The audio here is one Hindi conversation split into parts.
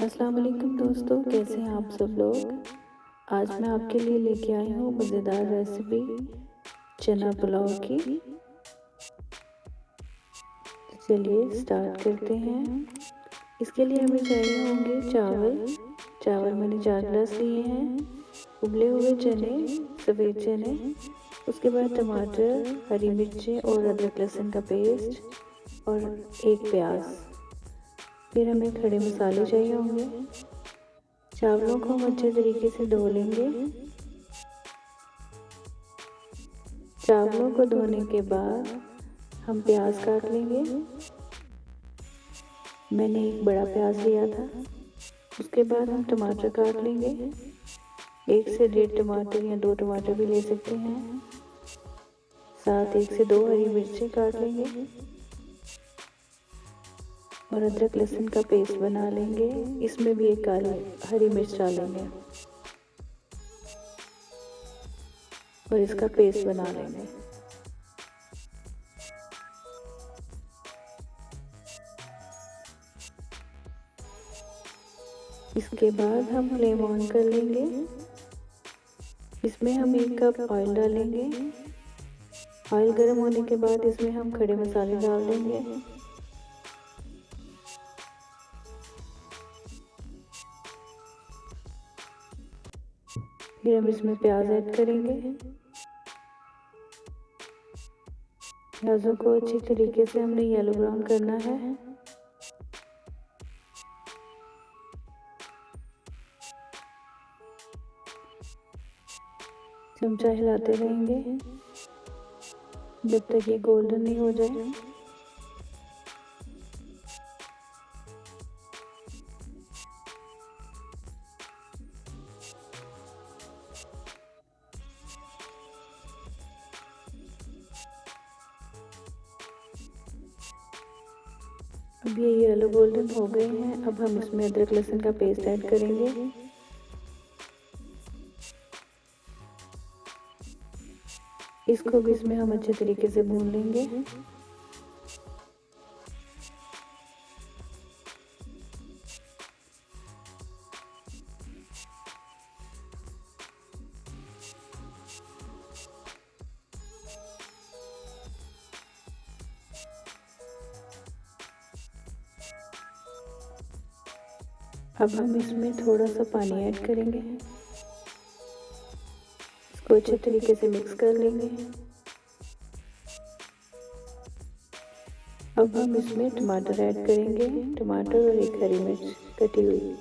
अस्सलाम वालेकुम दोस्तों, कैसे हैं आप सब लोग। आज मैं आपके लिए लेके आई हूँ मज़ेदार रेसिपी चना पुलाव की। चलिए स्टार्ट करते हैं। इसके लिए हमें चाहिए होंगे चावल मैंने 4 गिलास लिए हैं, उबले हुए चने, सफ़ेद चने, उसके बाद टमाटर, हरी मिर्चें और अदरक लहसुन का पेस्ट और एक प्याज। फिर हमें खड़े मसाले चाहिए होंगे। चावलों को हम अच्छे तरीके से धो लेंगे। चावलों को धोने के बाद हम प्याज काट लेंगे। मैंने एक बड़ा प्याज लिया था। उसके बाद हम टमाटर काट लेंगे। 1 से 1.5 टमाटर या 2 टमाटर भी ले सकते हैं। साथ 1 से 2 हरी मिर्चें काट लेंगे और अदरक लहसुन का पेस्ट बना लेंगे। इसमें भी एक काली हरी मिर्च डालेंगे और इसका पेस्ट बना लेंगे। इसके बाद हम फ्लेम ऑन कर लेंगे। इसमें हम 1 कप ऑयल डालेंगे। ऑयल गर्म होने के बाद इसमें हम खड़े मसाले डाल देंगे। फिर हम इसमें प्याज ऐड करेंगे। प्याजों को अच्छी तरीके से हमने येलो ब्राउन करना है। चमचा हिलाते रहेंगे जब तक ये गोल्डन नहीं हो जाए। अब ये येलो गोल्डन हो गए हैं। अब हम इसमें अदरक लहसुन का पेस्ट ऐड करेंगे। इसको भी इसमें हम अच्छे तरीके से भून लेंगे। अब हम इसमें थोड़ा सा पानी ऐड करेंगे। इसको अच्छे तरीके से मिक्स कर लेंगे। अब हम इसमें टमाटर ऐड करेंगे। टमाटर और एक हरी मिर्च कटी हुई।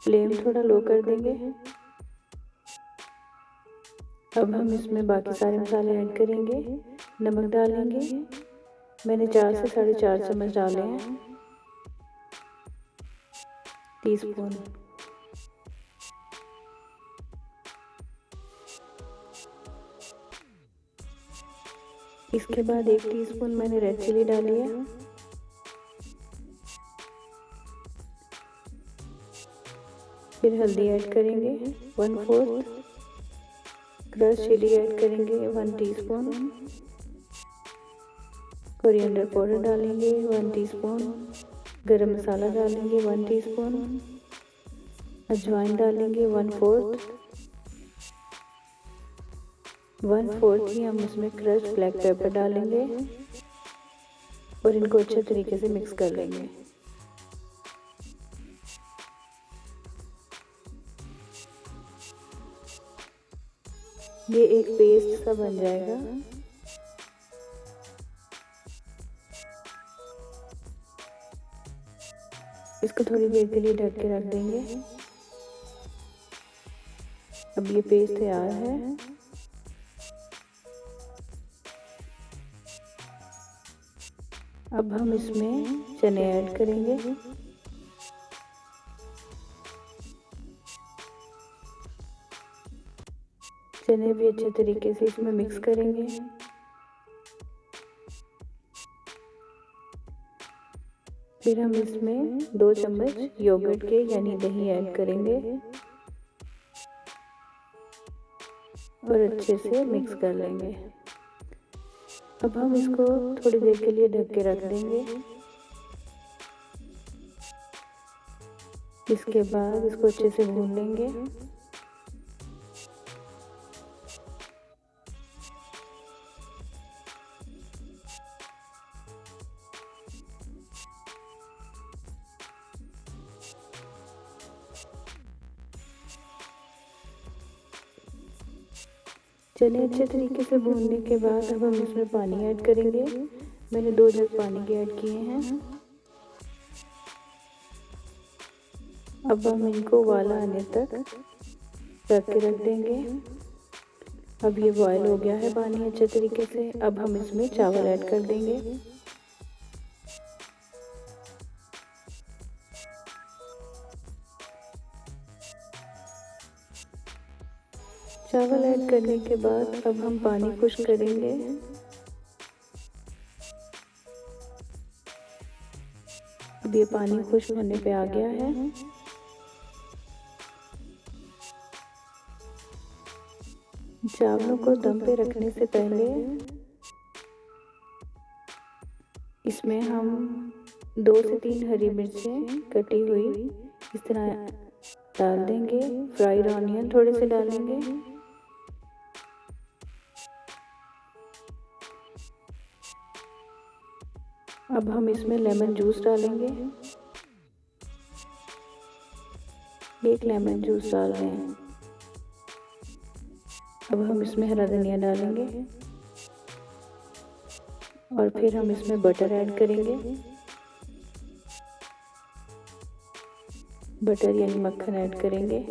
फ्लेम थोड़ा लो कर देंगे। अब हम इसमें बाकी सारे मसाले ऐड करेंगे। नमक डालेंगे। मैंने 4 से 4.5 चम्मच डाले हैं। टीस्पून। इसके बाद 1 टीस्पून मैंने रेड चिली डाली है। फिर हल्दी ऐड करेंगे 1/4। क्रश चिली ऐड करेंगे 1 टीस्पून। कोरिएंडर पाउडर डालेंगे 1 टीस्पून। गरम मसाला डालेंगे 1 टीस्पून। अजवाइन डालेंगे 1/4 ही हम इसमें क्रश ब्लैक पेपर डालेंगे और इनको अच्छे तरीके से मिक्स कर लेंगे। ये एक पेस्ट सा बन जाएगा। इसको थोड़ी देर के लिए ढक के रख देंगे। अब ये पेस्ट तैयार है। अब हम इसमें चने ऐड करेंगे। चने भी अच्छे तरीके से इसमें मिक्स करेंगे। फिर हम इसमें 2 चम्मच योगर्ट के यानी दही ऐड करेंगे और अच्छे से मिक्स कर लेंगे। अब हम इसको थोड़ी देर के लिए ढक के रख देंगे। इसके बाद इसको अच्छे से भून लेंगे। चने अच्छे तरीके से भूनने के बाद अब हम इसमें पानी ऐड करेंगे। मैंने 2 जग पानी के ऐड किए हैं। अब हम इनको उबाल आने तक ढक के रख देंगे। अब ये बॉयल हो गया है पानी अच्छे तरीके से। अब हम इसमें चावल ऐड कर देंगे। चावल ऐड करने के बाद अब हम पानी खुश्क करेंगे। अब ये पानी खुश्क होने पे आ गया है। चावलों को दम पे रखने से पहले इसमें हम 2 से 3 हरी मिर्चें कटी हुई इस तरह डाल देंगे। फ्राइड ऑनियन थोड़े से डालेंगे। अब हम इसमें लेमन जूस डालेंगे। 1 लेमन जूस डाल रहे हैं। अब हम इसमें हरा धनिया डालेंगे और फिर हम इसमें बटर ऐड करेंगे। बटर यानी मक्खन ऐड करेंगे।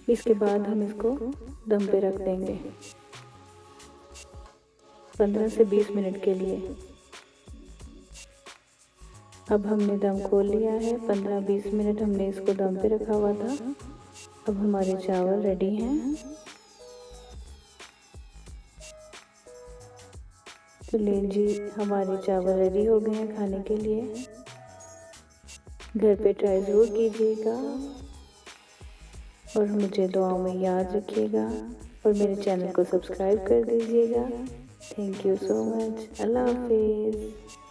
इसके बाद हम इसको दम पे रख देंगे 15 से 20 मिनट के लिए। अब हमने दम खोल लिया है। 15-20 मिनट हमने इसको दम पे रखा हुआ था। अब हमारे चावल रेडी हैं। तो ले जी, हमारे चावल रेडी हो गए हैं खाने के लिए। घर पे ट्राई ज़रूर कीजिएगा और मुझे दुआओं में याद रखिएगा और मेरे चैनल को सब्सक्राइब कर दीजिएगा। Thank you so much. अल्लाह हाफिज़।